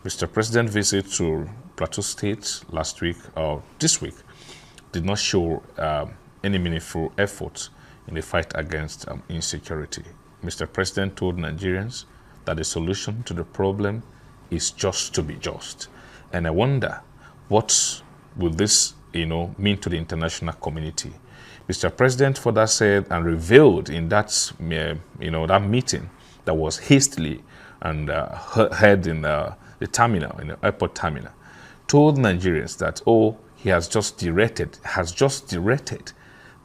Mr. President's visit to Plateau State last week or this week did not show any meaningful effort in the fight against insecurity. Mr. President told Nigerians that the solution to the problem is just to be just. And I wonder, what will this, mean to the international community? Mr. President further said and revealed in that, that meeting that was hastily and held in the terminal, in the airport terminal, told Nigerians that, he has just directed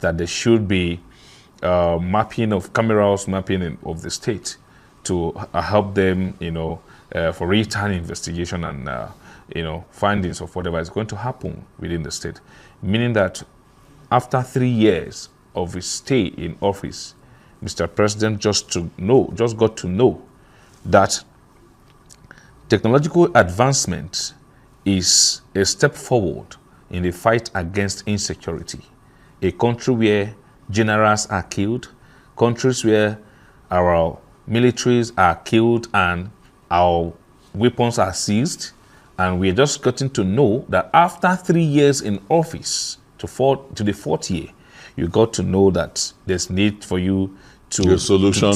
that there should be mapping of cameras, mapping of the state to help them, for real-time investigation and, findings of whatever is going to happen within the state. Meaning that after 3 years of his stay in office, Mr. President just got to know that technological advancement is a step forward in the fight against insecurity. A country where generals are killed, countries where our militaries are killed and our weapons are seized, and we're just getting to know that after 3 years in office to the fourth year, you got to know that there's need for you to the solution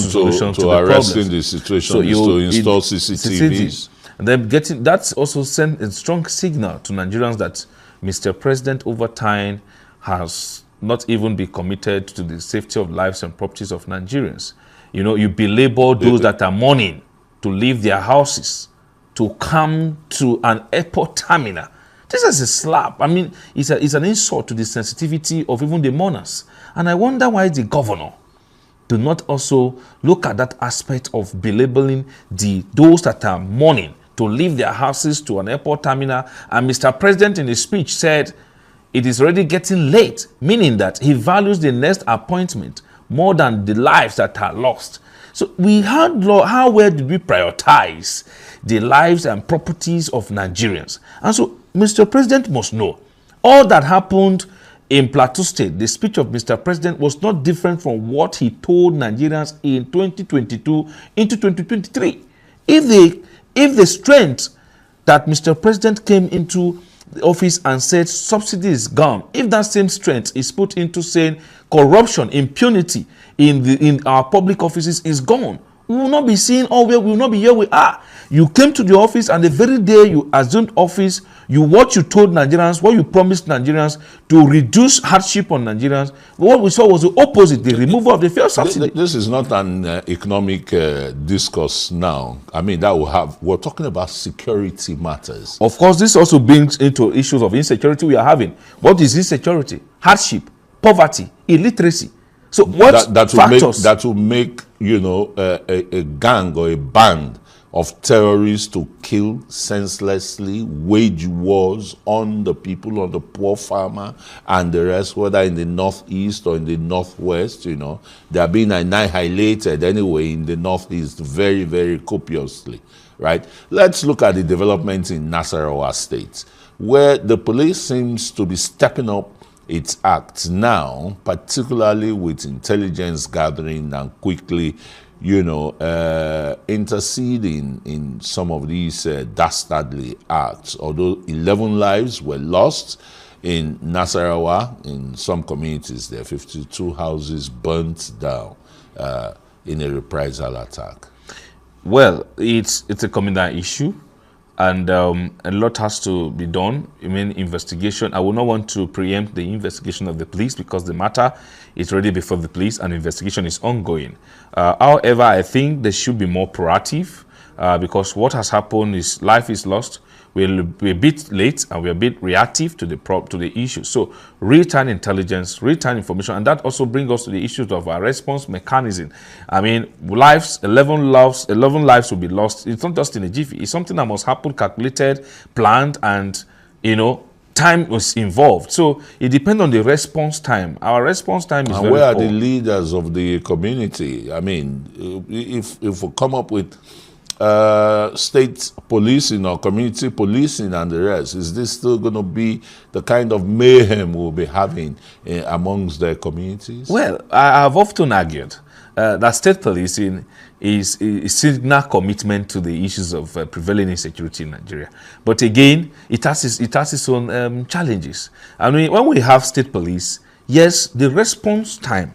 to arresting the situation so is to install CCTVs. And then that's also sent a strong signal to Nigerians that Mr. President over time has not even been committed to the safety of lives and properties of Nigerians. You belabor those that are mourning to leave their houses to come to an airport terminal. This is a slap. I mean, it's an insult to the sensitivity of even the mourners. And I wonder why the governor do not also look at that aspect of belabeling those that are mourning to leave their houses to an airport terminal. And Mr. President in his speech said it is already getting late, meaning that he values the next appointment more than the lives that are lost. So we heard how well did we prioritize the lives and properties of Nigerians? And so Mr. President must know all that happened in Plateau State. The speech of Mr. President was not different from what he told Nigerians in 2022 into 2023. If the strength that Mr. President came into the office and said subsidy is gone, if that same strength is put into saying corruption, impunity in our public offices is gone, we will not be seeing we will not be here we are. You came to the office, and the very day you assumed office, what you told Nigerians, what you promised Nigerians to reduce hardship on Nigerians, what we saw was the opposite, the removal of the fuel subsidy. This is not an economic discourse now. I mean, we're talking about security matters. Of course, this also brings into issues of insecurity we are having. What is insecurity? Hardship, poverty, illiteracy. So what factors that will make a gang or a band of terrorists to kill senselessly, wage wars on the people, on the poor farmer and the rest, whether in the northeast or in the northwest? They are being annihilated anyway in the northeast very, very copiously, right? Let's look at the developments in Nasarawa State, where the police seems to be stepping up its acts now, particularly with intelligence gathering and quickly, interceding in some of these dastardly acts. Although 11 lives were lost in Nasarawa, in some communities there, 52 houses burnt down in a reprisal attack. Well, it's a communal issue. And a lot has to be done. Investigation. I would not want to preempt the investigation of the police because the matter is already before the police and investigation is ongoing. However, I think they should be more proactive because what has happened is life is lost. We're a bit late and we're a bit reactive to the issue. So real-time intelligence, real-time information, and that also brings us to the issues of our response mechanism. 11 lives will be lost. It's not just in a jiffy. It's something that must happen, calculated, planned, and time was involved. So it depends on the response time. Our response time is very where are poor. the leaders of the community? If we come up with state policing or community policing and the rest, is this still going to be the kind of mayhem we'll be having amongst their communities? Well, I have often argued that state policing is a signal commitment to the issues of prevailing insecurity in Nigeria. But again, it has its own challenges. I mean, when we have state police, yes, the response time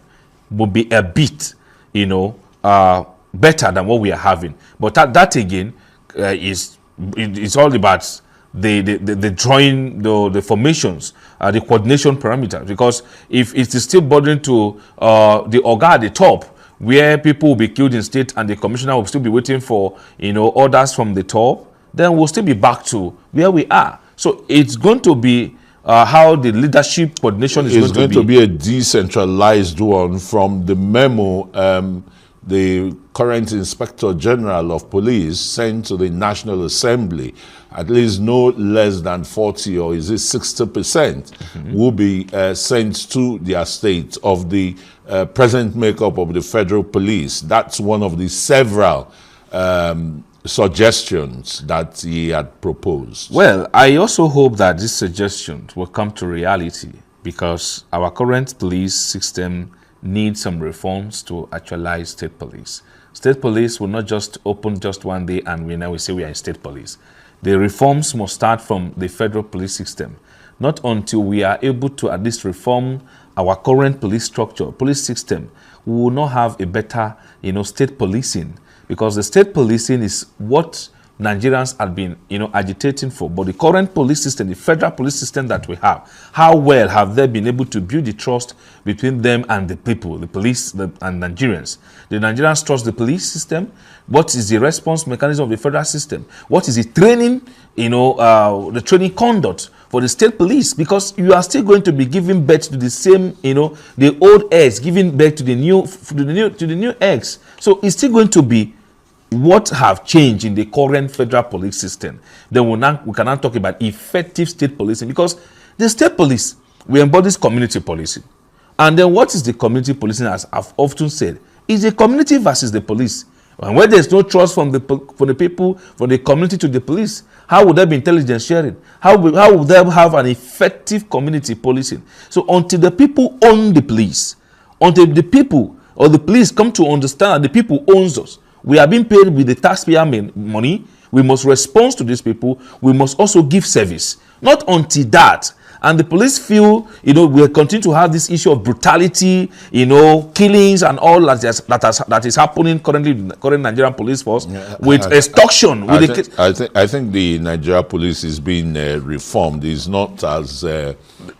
will be a bit, better than what we are having. But that again it's all about the drawing, the formations, the coordination parameters. Because if it is still burdened to the organ at the top, where people will be killed in state and the commissioner will still be waiting for orders from the top, then we'll still be back to where we are. So it's going to be how the leadership coordination is going to be a decentralized one. From the memo the current Inspector General of Police sent to the National Assembly, at least no less than 40 or is it 60% will be sent to their state of the present makeup of the federal police. That's one of the several suggestions that he had proposed. Well, I also hope that these suggestions will come to reality, because our current police system needs some reforms to actualize state police. State police will not just open just one day and we say we are in state police. The reforms must start from the federal police system. Not until we are able to at least reform our current police structure, police system, we will not have a better, state policing. Because the state policing is what Nigerians have been, agitating for. But the current police system, the federal police system that we have, how well have they been able to build the trust between them and the people, the police and Nigerians? The Nigerians trust the police system. What is the response mechanism of the federal system? What is the training, the training conduct for the state police? Because you are still going to be giving birth to the same, the old eggs, giving birth to the new eggs. So it's still going to be what have changed in the current federal police system. Then we cannot talk about effective state policing, because the state police, we embody community policing. And then what is the community policing? As I've often said, is the community versus the police. And where there's no trust from the people, from the community to the police, how would there be intelligence sharing? How would they have an effective community policing? So until the people own the police, until the people or the police come to understand that the people owns us, we are being paid with the taxpayer money, we must respond to these people, we must also give service. Not until that. And the police feel, we'll continue to have this issue of brutality, killings and all that is happening currently in the current Nigerian police force, with extortion. I think the Nigerian police is being reformed. It's not as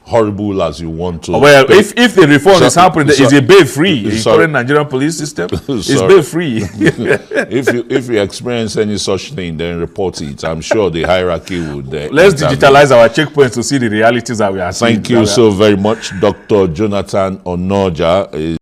horrible as you want to. Well, if the reform is happening, is a bail free in current Nigerian police system? It's bail free. if you experience any such thing, then report it. I'm sure the hierarchy would. Let's digitalize our checkpoints to see the realities that we are seeing. Thank you so very much, Dr. Jonathan Onoja.